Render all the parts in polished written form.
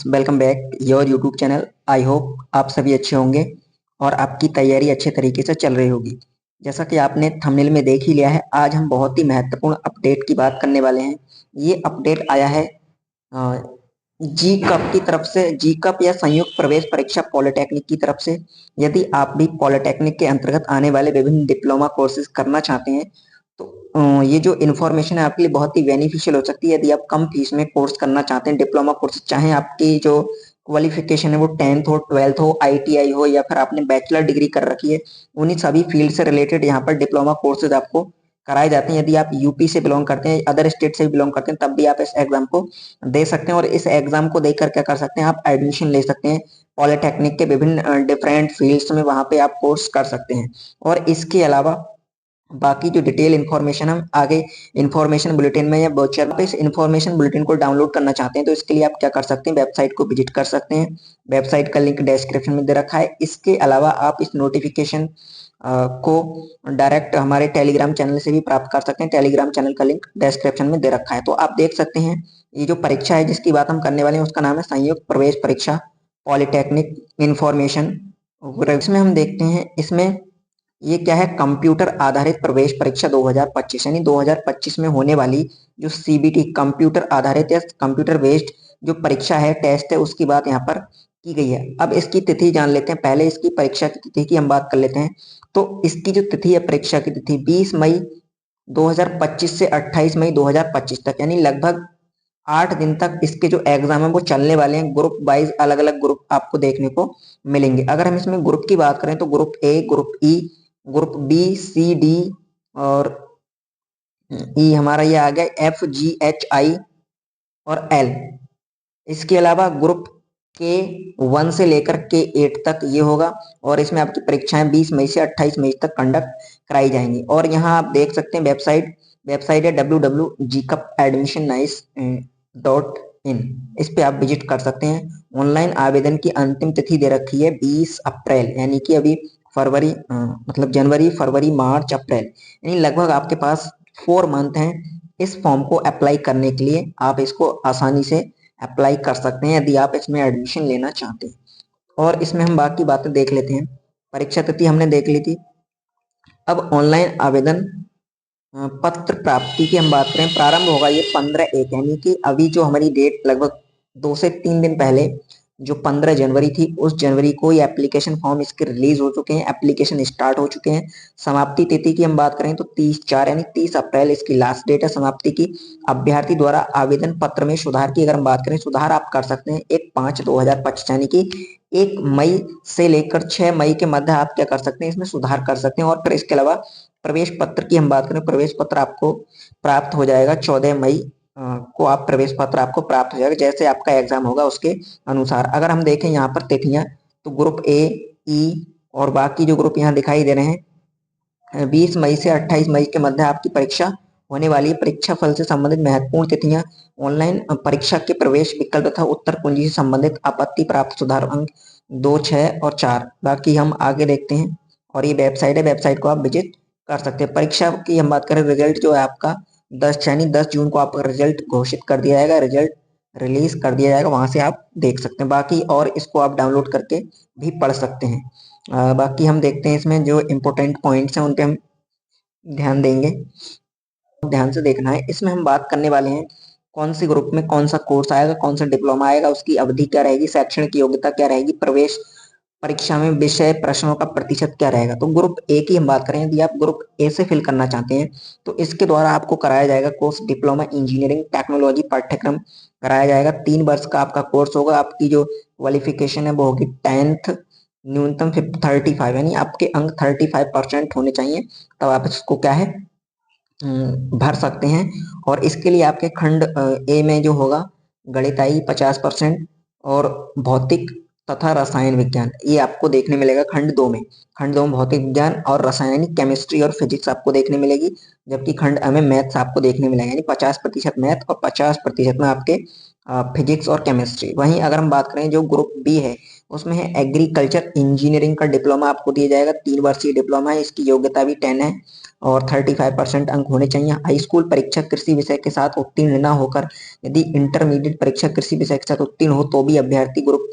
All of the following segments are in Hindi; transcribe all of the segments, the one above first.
Welcome back your YouTube channel. I hope आप सभी अच्छे होंगे और आपकी तैयारी अच्छे तरीके से चल रही होगी। जैसा कि आपने थंबनेल में देख ही लिया है, आज हम बहुत ही महत्वपूर्ण अपडेट की बात करने वाले हैं। ये अपडेट आया है जी कप की तरफ से, जी कप या संयुक्त प्रवेश परीक्षा पॉलिटेक्निक की तरफ से। यदि आप भी पॉलिटेक्निक के अंतर्गत आने वाले विभिन्न डिप्लोमा कोर्सेज करना चाहते हैं तो ये जो इन्फॉर्मेशन है आपके लिए बहुत ही बेनिफिशियल हो सकती है। यदि आप कम फीस में कोर्स करना चाहते हैं डिप्लोमा कोर्स, चाहे आपकी जो क्वालिफिकेशन है वो 10th हो, 12th हो, आईटीआई हो या फिर आपने बैचलर डिग्री कर रखी है, उन्हीं सभी फील्ड से रिलेटेड यहाँ पर डिप्लोमा कोर्सेज आपको कराए जाते हैं। यदि आप यूपी से बिलोंग करते हैं, अदर स्टेट से भी बिलोंग करते हैं, तब भी आप इस एग्जाम को दे सकते हैं और इस एग्जाम को देकर क्या कर सकते हैं, आप एडमिशन ले सकते हैं पॉलिटेक्निक के विभिन्न डिफरेंट फील्ड्स में। वहां पे आप कोर्स कर सकते हैं। और इसके अलावा बाकी जो डिटेल इन्फॉर्मेशन हम आगे इन्फॉर्मेशन बुलेटिन में या ब्रोचर पे इस इन्फॉर्मेशन बुलेटिन को डाउनलोड करना चाहते हैं तो इसके लिए आप क्या कर सकते हैं, वेबसाइट को विजिट कर सकते हैं। वेबसाइट का लिंक डिस्क्रिप्शन में दे रखा है। इसके अलावा आप इस नोटिफिकेशन को डायरेक्ट हमारे टेलीग्राम चैनल से भी प्राप्त कर सकते हैं। टेलीग्राम चैनल का लिंक डिस्क्रिप्शन में दे रखा है। तो आप देख सकते हैं ये जो परीक्षा है जिसकी बात हम करने वाले हैं उसका नाम है संयुक्त प्रवेश परीक्षा पॉलिटेक्निक इंफॉर्मेशन। इसमें हम देखते हैं, इसमें ये क्या है, कंप्यूटर आधारित प्रवेश परीक्षा 2025, यानी 2025 में होने वाली जो सीबीटी कंप्यूटर आधारित या कंप्यूटर बेस्ड जो परीक्षा है, टेस्ट है, उसकी बात यहाँ पर की गई है। अब इसकी तिथि जान लेते हैं। पहले इसकी परीक्षा की तिथि की हम बात कर लेते हैं। तो इसकी जो तिथि है, परीक्षा की तिथि 20 मई 2025 से 28 मई 2025 तक, यानी लगभग 8 दिन तक इसके जो एग्जाम है वो चलने वाले हैं। ग्रुप वाइज अलग अलग ग्रुप आपको देखने को मिलेंगे। अगर हम इसमें ग्रुप की बात करें तो group A, group E, group B, C, D और ई हमारा ये आ गया एफ, जी, एच, आई और एल। इसके अलावा ग्रुप के 1 से लेकर के 8 तक ये होगा और इसमें आपकी परीक्षाएं 20 मई से 28 मई तक कंडक्ट कराई जाएंगी। और यहाँ आप देख सकते हैं वेबसाइट है www.gcupadmissionnice.in। इस पे आप विजिट कर सकते हैं। ऑनलाइन आवेदन की अंतिम तिथि दे रखी है 20 अप्रैल, यानी कि अभी फरवरी मतलब जनवरी, फरवरी, मार्च, अप्रैल, यानी लगभग आपके पास 4 मंथ हैं इस फॉर्म को अप्लाई करने के लिए। आप इसको आसानी से अप्लाई कर सकते हैं यदि आप इसमें एडमिशन लेना चाहते हैं। और इसमें हम बाकी बातें देख लेते हैं। परीक्षा तिथि हमने देख ली थी। अब ऑनलाइन आवेदन पत्र प्राप्ति की हम बात करें, प्रारंभ होगा ये 15/1, यानी कि अभी जो हमारी डेट लगभग 2 से 3 दिन पहले जो 15 जनवरी थी, उस जनवरी को ये एप्लीकेशन फॉर्म इसके रिलीज हो चुके हैं, एप्लीकेशन स्टार्ट हो चुके हैं। समाप्ति तिथि की हम बात करें तो 30/4 यानी 30 अप्रैल इसकी लास्ट डेट है समाप्ति की। अभ्यर्थी द्वारा आवेदन पत्र में सुधार की अगर हम बात करें, सुधार आप कर सकते हैं 1/5/2025, यानी कि 1 मई से लेकर 6 मई के मध्य आप क्या कर सकते हैं, इसमें सुधार कर सकते हैं। और फिर इसके अलावा प्रवेश पत्र की हम बात करें, प्रवेश पत्र आपको प्राप्त हो जाएगा 14 मई को आप प्रवेश पत्र आपको प्राप्त हो जाएगा, जैसे आपका एग्जाम होगा उसके अनुसार। अगर हम देखें यहाँ पर तिथियां, तो ग्रुप ए, ई और बाकी जो ग्रुप यहाँ दिखाई दे रहे हैं, 20 मई से 28 मई के मध्य आपकी परीक्षा होने वाली है। परीक्षा फल से संबंधित महत्वपूर्ण तिथियां, ऑनलाइन परीक्षा के प्रवेश विकल्प तथा उत्तर कुंजी से संबंधित आपत्ति प्राप्त सुधार अंक 2, 6 और 4। बाकी हम आगे देखते हैं। और ये वेबसाइट है, वेबसाइट को आप विजिट कर सकते हैं। परीक्षा की हम बात करें, रिजल्ट जो है आपका 10 जून को आपका रिजल्ट घोषित कर दिया जाएगा, रिजल्ट रिलीज कर दिया जाएगा, वहां से आप देख सकते हैं बाकी। और इसको आप डाउनलोड करके भी पढ़ सकते हैं। बाकी हम देखते हैं इसमें जो इम्पोर्टेंट पॉइंट्स हैं उन पे हम ध्यान देंगे, ध्यान से देखना है। इसमें हम बात करने वाले हैं कौन सी ग्रुप में कौन सा कोर्स आएगा, कौन सा डिप्लोमा आएगा, उसकी अवधि क्या रहेगी, शैक्षणिक योग्यता क्या रहेगी, प्रवेश परीक्षा में विषय प्रश्नों का प्रतिशत क्या रहेगा। तो ग्रुप ए की हम बात करें, यदि आप ग्रुप ए से फिल करना चाहते हैं तो इसके द्वारा आपको कराया जाएगा कोर्स डिप्लोमा इंजीनियरिंग टेक्नोलॉजी पाठ्यक्रम कराया जाएगा। 3 वर्ष का आपका कोर्स होगा। आपकी जो क्वालिफिकेशन है वो होगी 10th, न्यूनतम 35, यानी आपके अंक 35% होने चाहिए, तब आप इसको क्या है भर सकते हैं। और इसके लिए आपके खंड ए में जो होगा गणिताई 50% और भौतिक तथा रसायन विज्ञान ये आपको देखने मिलेगा खंड 2 में। खंड 2 में भौतिक विज्ञान और रासायनिक केमिस्ट्री और फिजिक्स आपको देखने मिलेगी, जबकि खंड ए में मैथ्स आपको देखने मिलेगा, यानी 50% मैथ और 50% में आपके फिजिक्स और केमिस्ट्री। वहीं अगर हम बात करें जो ग्रुप बी है, उसमें है एग्रीकल्चर इंजीनियरिंग का डिप्लोमा आपको दिया जाएगा। 3 वर्षीय डिप्लोमा है, इसकी योग्यता भी 10 है। और 35% अंक होने चाहिए। हाई स्कूल परीक्षा कृषि विषय के साथ उत्तीर्ण न होकर यदि इंटरमीडिएट परीक्षा कृषि विषय के साथ उत्तीर्ण हो तो भी अभ्यर्थी ग्रुप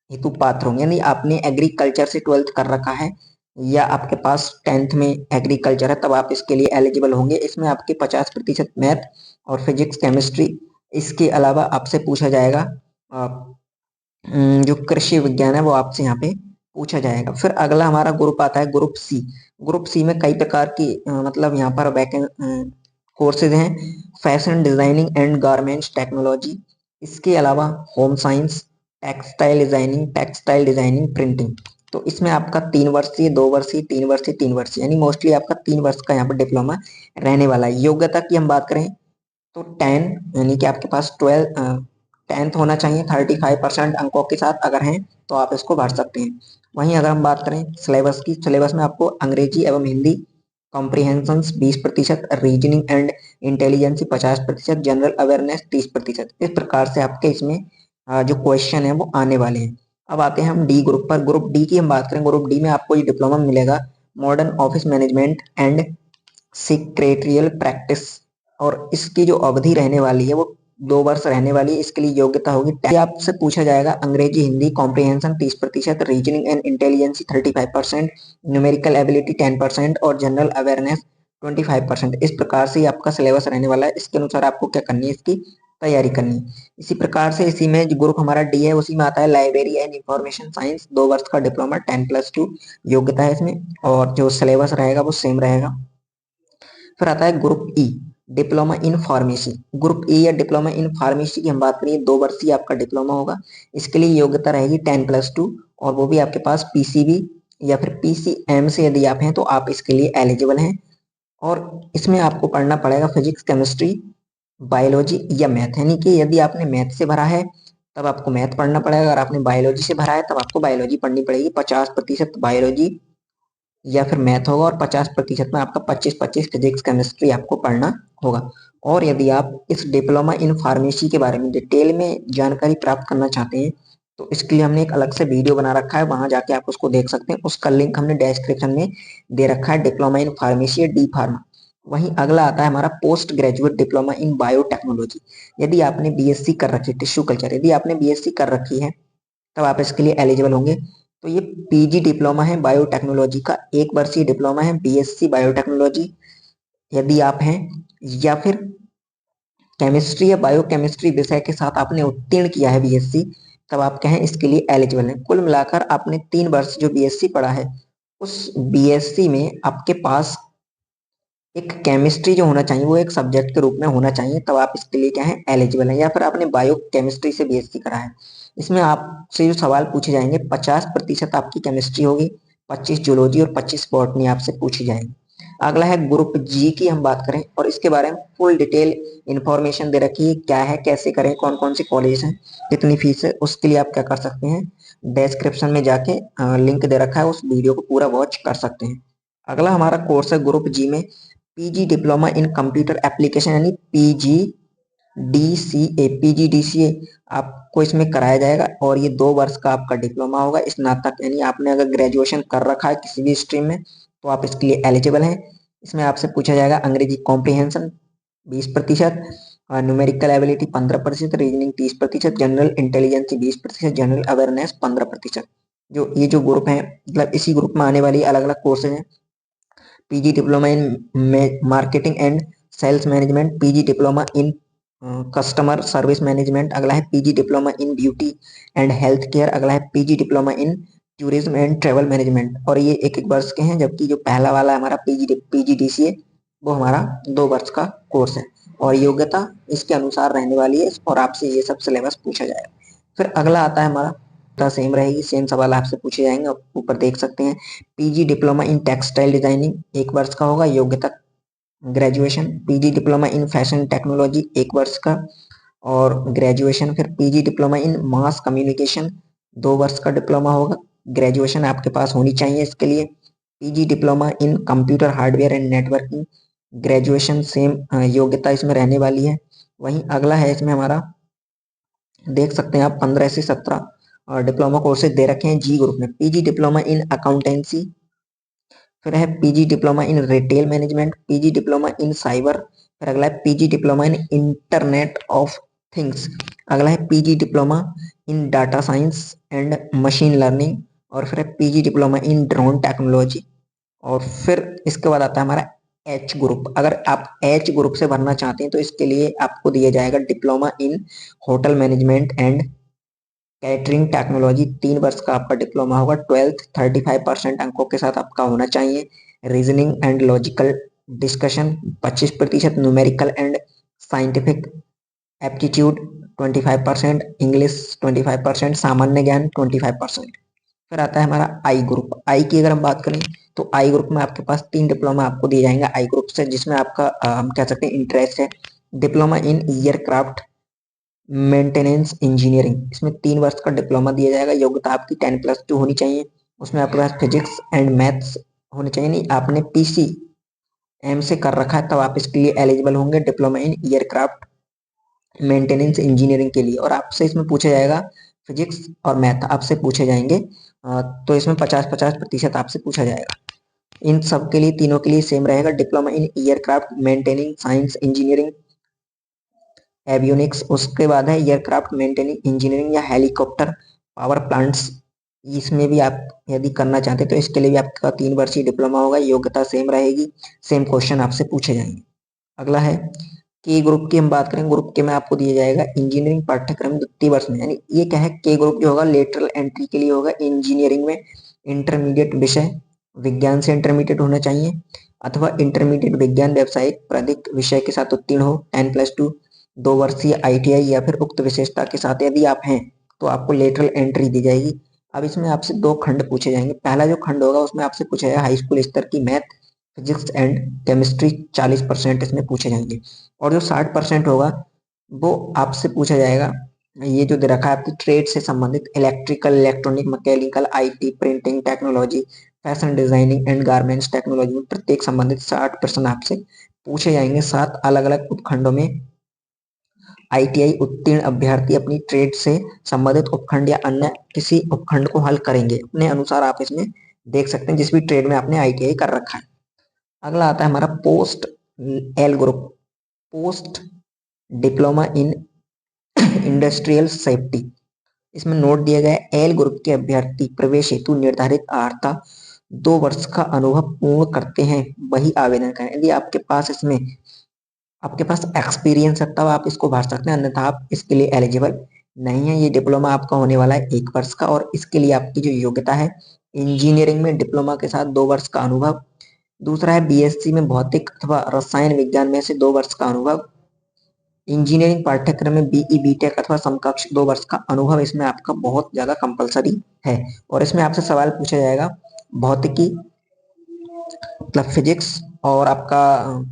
हेतु पात्र होंगे। यानी आपने एग्रीकल्चर से 12th कर रखा है या आपके पास 10th में एग्रीकल्चर है तब आप इसके लिए एलिजिबल होंगे। इसमें आपके 50% मैथ और फिजिक्स केमिस्ट्री, इसके अलावा आपसे पूछा जाएगा जो कृषि विज्ञान है वो आपसे यहाँ पे पूछा जाएगा। फिर अगला हमारा ग्रुप आता है ग्रुप सी। ग्रुप सी में कई प्रकार की मतलब यहाँ पर कोर्सेज हैं। Fashion designing and garments technology, इसके अलावा home science, textile designing, printing. तो इसमें आपका 3 वर्षीय, 2 वर्षीय, 3 वर्षीय, 3 वर्षीय, यानी मोस्टली आपका 3 वर्ष का यहाँ पर डिप्लोमा रहने वाला है। योग्यता की हम बात करें तो 10, यानी कि आपके पास 10th होना चाहिए 35% अंकों के साथ। अगर हैं तो आप इसको भर सकते हैं। वहीं अगर हम बात करें सिलेबस की, सिलेबस में आपको अंग्रेजी एवं Hindi comprehension 20%, reasoning and intelligence 50%, general awareness 30%। इस प्रकार से आपके इसमें जो क्वेश्चन है वो आने वाले हैं। अब आते हैं हम डी ग्रुप पर। ग्रुप डी की हम बात करें, ग्रुप डी में आपको ये डिप्लोमा मिलेगा modern office management and secretarial practice, और इसकी जो अवधि रहने वाली है वो 2 वर्ष रहने वाली है। इसके लिए योग्यता होगी, आपसे पूछा जाएगा अंग्रेजी Hindi comprehension 30%, reasoning and intelligence 35%, numerical ability 10% और जनरल अवेयरनेस 25%। इस प्रकार से आपका सिलेबस रहने वाला है। इसके अनुसार आपको क्या करनी है, इसकी तैयारी करनी है। इसी प्रकार से इसी में जो ग्रुप हमारा डी है उसी में आता है लाइब्रेरी एंड इंफॉर्मेशन साइंस, 2 वर्ष का डिप्लोमा 10+2 योग्यता है इसमें, और जो सिलेबस रहेगा वो सेम रहेगा। फिर आता है group E, diploma in pharmacy. Group ई या डिप्लोमा इन फार्मेसी की हम बात करें 2 वर्षीय आपका डिप्लोमा होगा। इसके लिए योग्यता रहेगी 10+2, और वो भी आपके पास पीसीबी या फिर पीसीएम से यदि आप हैं तो आप इसके लिए एलिजिबल हैं। और इसमें आपको पढ़ना पड़ेगा फिजिक्स, केमिस्ट्री, बायोलॉजी या मैथ, यानी कि यदि आपने मैथ से भरा है तब आपको मैथ पढ़ना पड़ेगा, अगर आपने बायोलॉजी से भरा है तब आपको बायोलॉजी पढ़नी पड़ेगी। 50% बायोलॉजी या फिर मैथ होगा और 50% में आपका 25-25 फिजिक्स केमिस्ट्री आपको पढ़ना होगा। और यदि आप इस डिप्लोमा इन फार्मेसी के बारे में डिटेल में जानकारी प्राप्त करना चाहते हैं तो इसके लिए हमने एक अलग से वीडियो बना रखा है, वहां जाके आप उसको देख सकते हैं। उसका लिंक हमने डिस्क्रिप्शन में दे रखा है, diploma in pharmacy D pharma. वहीं अगला आता है हमारा post graduate diploma in biotechnology. यदि आपने बीएससी कर रखी है टिश्यू कल्चर, यदि आपने बीएससी कर रखी है तब आप इसके लिए एलिजिबल होंगे। तो ये पीजी डिप्लोमा है बायोटेक्नोलॉजी का, 1 वर्षीय डिप्लोमा है बीएससी बायोटेक्नोलॉजी यदि आप हैं, या फिर केमिस्ट्री या बायोकेमिस्ट्री विषय के साथ आपने उत्तीर्ण किया है बीएससी, तब आप कहें इसके लिए एलिजिबल हैं। कुल मिलाकर आपने 3 वर्ष जो बीएससी पढ़ा है उस बीएससी में आपके पास एक केमिस्ट्री जो होना चाहिए वो एक सब्जेक्ट के रूप में होना चाहिए, तब आप इसके लिए क्या है एलिजिबल है। या फिर आपने बायो केमिस्ट्री से बीएससी करा है। इसमें आपसे जो सवाल पूछे जाएंगे 50% आपकी केमिस्ट्री होगी, 25 जूलॉजी और 25 बॉटनी आपसे पूछी जाएंगी। अगला है ग्रुप जी की हम बात करें, और इसके बारे में फुल डिटेल इंफॉर्मेशन दे रखी है, क्या है, कैसे करें, कौन कौन से कॉलेज हैं, कितनी फीस है। उसके लिए आप क्या कर सकते हैं, डिस्क्रिप्शन में जाके लिंक दे रखा है, उस वीडियो को पूरा वॉच कर सकते हैं। अगला हमारा कोर्स है ग्रुप जी में पीजी डिप्लोमा इन कंप्यूटर एप्लीकेशन, यानी पीजीडीसीए आपको इसमें कराया जाएगा। और ये 2 वर्ष का आपका डिप्लोमा होगा, स्नातक, यानी आपने अगर ग्रेजुएशन कर रखा है किसी भी स्ट्रीम में तो आप इसके लिए एलिजिबल हैं। इसमें आपसे पूछा जाएगा अंग्रेजी comprehension 20%, numerical ability 15%, reasoning 30%, general intelligence 20%, general awareness 15%। जो ये जो ग्रुप है मतलब इसी ग्रुप में आने वाली अलग अलग कोर्सेज हैं। PG diploma in marketing and sales management, PG diploma in customer service management, अगला है PG diploma in beauty and health care, अगला है PG diploma in tourism and travel management. और ये 1-1 वर्ष के हैं, जबकि जो पहला वाला हमारा पीजीडीसीए वो हमारा 2 वर्ष का कोर्स है, और योग्यता इसके अनुसार रहने वाली है, और आपसे ये सब सिलेबस पूछा जाएगा। फिर अगला आता है हमारा, सेम रहेगी, सेम सवाल आपसे पूछे जाएंगे, आप ऊपर देख सकते हैं। PG diploma in textile designing 1 वर्ष का होगा, योग्यता graduation. PG diploma in fashion technology 1 वर्ष का और ग्रेजुएशन। फिर पीजी डिप्लोमा इन मास कम्युनिकेशन 2 वर्ष का डिप्लोमा होगा, ग्रेजुएशन आपके पास होनी चाहिए इसके लिए। PG diploma in computer hardware and networking, graduation same योग्यता इसमें रहने वाली है। वहीं अगला है इसमें हमारा, देख सकते हैं आप 15 से 17 डिप्लोमा कोर्सेज दे रखे हैं जी ग्रुप में। पीजी डिप्लोमा इन अकाउंटेंसी फिर है PG diploma in retail management, PG diploma in cyber, फिर अगला है PG diploma in internet of things, अगला है PG diploma in data science and machine learning, और फिर है पीजी डिप्लोमा इन ड्रोन टेक्नोलॉजी, और फिर इसके बाद आता है हमारा एच ग्रुप। अगर आप एच ग्रुप से भरना चाहते हैं तो इसके लिए आपको दिया जाएगा diploma in hotel management and catering technology, 3 वर्ष का आपका डिप्लोमा होगा, 12th 35% अंकों के साथ आपका होना चाहिए। Reasoning and logical discussion 25%, numerical and scientific aptitude 25%, English 25%, सामान्य ज्ञान 25%। फिर आता है हमारा आई ग्रुप। आई की अगर हम बात करें तो आई ग्रुप में आपके पास 3 डिप्लोमा आपको दिए जाएंगे आई ग्रुप से, जिसमें आपका हम कह सकते हैं इंटरेस्ट है diploma in aircraft maintenance engineering, इसमें 3 वर्ष का डिप्लोमा दिया जाएगा। योग्यता आपकी 10+2 होनी चाहिए, उसमें आपके पास फिजिक्स एंड मैथ्स होने चाहिए, नहीं आपने PCM से कर रखा है तब आप इसके लिए एलिजिबल होंगे diploma in aircraft maintenance engineering के लिए। और आपसे इसमें पूछा जाएगा फिजिक्स और मैथ आपसे पूछे जाएंगे, तो इसमें 50-50% आपसे पूछा जाएगा। इन सब के लिए तीनों के लिए सेम रहेगा, diploma in aircraft maintaining science engineering avionics, उसके बाद है एयरक्राफ्ट मेंटेनिंग इंजीनियरिंग या हेलीकॉप्टर पावर प्लांट्स, इसमें भी आप यदि करना चाहते हैं तो इसके लिए भी आपका 3 वर्षीय डिप्लोमा होगा, योग्यता सेम रहेगी, सेम क्वेश्चन आपसे पूछे जाएंगे। अगला है के ग्रुप की हम बात करें, ग्रुप के में आपको दिया जाएगा इंजीनियरिंग पाठ्यक्रम द्वितीय वर्ष में, यानी ये क्या है के ग्रुप जो होगा लेटरल एंट्री के लिए होगा, इंजीनियरिंग में इंटरमीडिएट विषय विज्ञान से इंटरमीडिएट होना चाहिए, अथवा इंटरमीडिएट विज्ञान व्यावसायिक प्राधिक विषय के साथ उत्तीर्ण हो 10+2, 2 वर्षीय ITI या फिर उक्त विशेषता के साथ यदि आप हैं तो आपको लेटरल एंट्री दी जाएगी। अब इसमें आपसे 2 खंड पूछे जाएंगे, पहला जो खंड होगा उसमें आपसे पूछा जाएगा हाई स्कूल स्तर की मैथ फिजिक्स एंड केमिस्ट्री, 40% इसमें पूछे जाएंगे, और जो 60% होगा वो आपसे पूछा जाएगा, ये जो दे रखा है आपकी ट्रेड से संबंधित electrical electronic mechanical IT printing technology fashion designing and garments technology में प्रत्येक संबंधित 60% आपसे पूछे जाएंगे। 7 अलग अलग उपखंडों में ITI उत्तीर्ण अभ्यर्थी अपनी ट्रेड से संबंधित उपखंड या अन्य किसी उपखंड को हल करेंगे, अपने अनुसार आप इसमें देख सकते हैं जिस भी ट्रेड में आपने ITI कर रखा है। अगला आता है हमारा post L group, post diploma in industrial safety, इसमें नोट दिया गया है एल ग्रुप के अभ्यर्थी प्रवेश हेतु निर्धारित अर्हता 2 वर्ष का अनुभव पूर्ण करते हैं वही आवेदन करें। यदि आपके पास इसमें आपके पास एक्सपीरियंस है तब आप इसको भर सकते हैं, अन्यथा आप इसके लिए एलिजिबल नहीं है। ये डिप्लोमा आपका होने वाला है 1 वर्ष का, और इसके लिए आपकी जो योग्यता है इंजीनियरिंग में डिप्लोमा के साथ 2 वर्ष का अनुभव, दूसरा है BSc में भौतिक अथवा रसायन विज्ञान में से 2 वर्ष का अनुभव, इंजीनियरिंग पाठ्यक्रम में BE BTech अथवा समकक्ष 2 वर्ष का अनुभव इसमें आपका बहुत ज्यादा कंपलसरी है। और इसमें आपसे सवाल पूछा जाएगा भौतिकी मतलब फिजिक्स, और आपका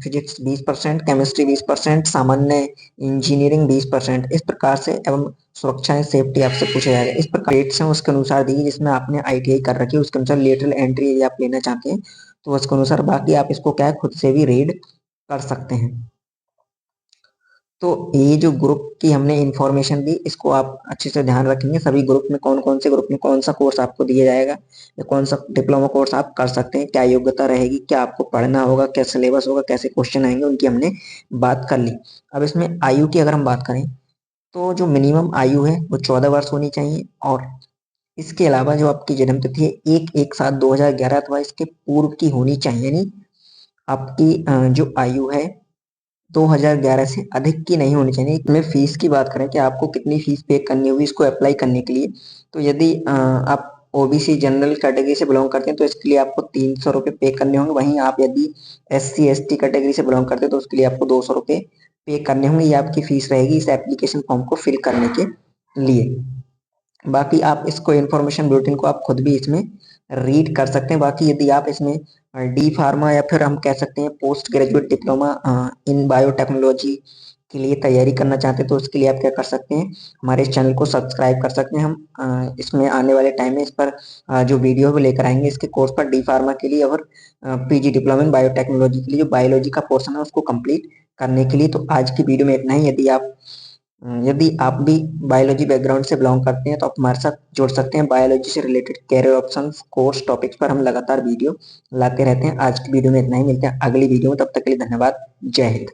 फिजिक्स 20%, केमिस्ट्री 20%, सामान्य इंजीनियरिंग 20%, इस प्रकार से एवं सुरक्षा सेफ्टी आपसे पूछा जाएगा। इस प्रकार रेट्स हैं उसके अनुसार दी, जिसमें आपने ITI कर रखी है उसके अनुसार लेटरल एंट्री यदि आप लेना चाहते हैं तो उसके अनुसार, बाकी आप इसको क्या है खुद से भी रीड कर सकते हैं। तो ये जो ग्रुप की हमने इंफॉर्मेशन दी इसको आप अच्छे से ध्यान रखेंगे, सभी ग्रुप में कौन कौन से ग्रुप में कौन सा कोर्स आपको दिया जाएगा या कौन सा डिप्लोमा कोर्स आप कर सकते हैं, क्या योग्यता रहेगी, क्या आपको पढ़ना होगा, क्या सिलेबस होगा, कैसे क्वेश्चन आएंगे, उनकी हमने बात कर ली। अब इसमें आयु की अगर हम बात करें तो जो मिनिमम आयु है वो 14 वर्ष होनी चाहिए, और इसके अलावा जो आपकी जन्म तिथि है 1/1/7/2011 अथवा इसके पूर्व की होनी चाहिए, यानी आपकी जो आयु है 2011 से अधिक की नहीं होनी चाहिए। मैं फीस की बात करें कि आपको कितनी फीस पे करनी होगी इसको अप्लाई करने के लिए, तो यदि आप OBC जनरल कैटेगरी से बिलोंग करते हैं तो इसके लिए आपको 300 रुपये पे करने होंगे, वहीं आप यदि SC ST कैटेगरी से बिलोंग करते हैं तो उसके लिए आपको 200 रुपये पे करने होंगे। ये आपकी फीस रहेगी इस एप्लीकेशन फॉर्म को फिल करने के लिए। बाकी आप इसको इन्फॉर्मेशन बुलेटिन को आप खुद भी इसमें रीड कर सकते हैं। बाकी यदि आप इसमें D फार्मा या फिर हम कह सकते हैं post graduate diploma in biotechnology के लिए तैयारी करना चाहते हैं तो उसके लिए आप क्या कर सकते हैं, हमारे इस चैनल को सब्सक्राइब कर सकते हैं। हम इसमें आने वाले टाइम में इस पर जो वीडियो भी लेकर आएंगे इसके कोर्स पर D फार्मा के लिए और PG डिप्लोमा इन बायोटेक्नोलॉजी के लिए जो बायोलॉजी का पोर्शन है उसको कंप्लीट करने के लिए। तो आज की वीडियो में इतना ही। यदि आप यदि आप भी बायोलॉजी बैकग्राउंड से बिलोंग करते हैं तो आप हमारे साथ जुड़ सकते हैं। बायोलॉजी से related career options, course, topics पर हम लगातार वीडियो लाते रहते हैं। आज की वीडियो में इतना ही, मिलते हैं अगली वीडियो में, तब तक के लिए धन्यवाद। जय हिंद।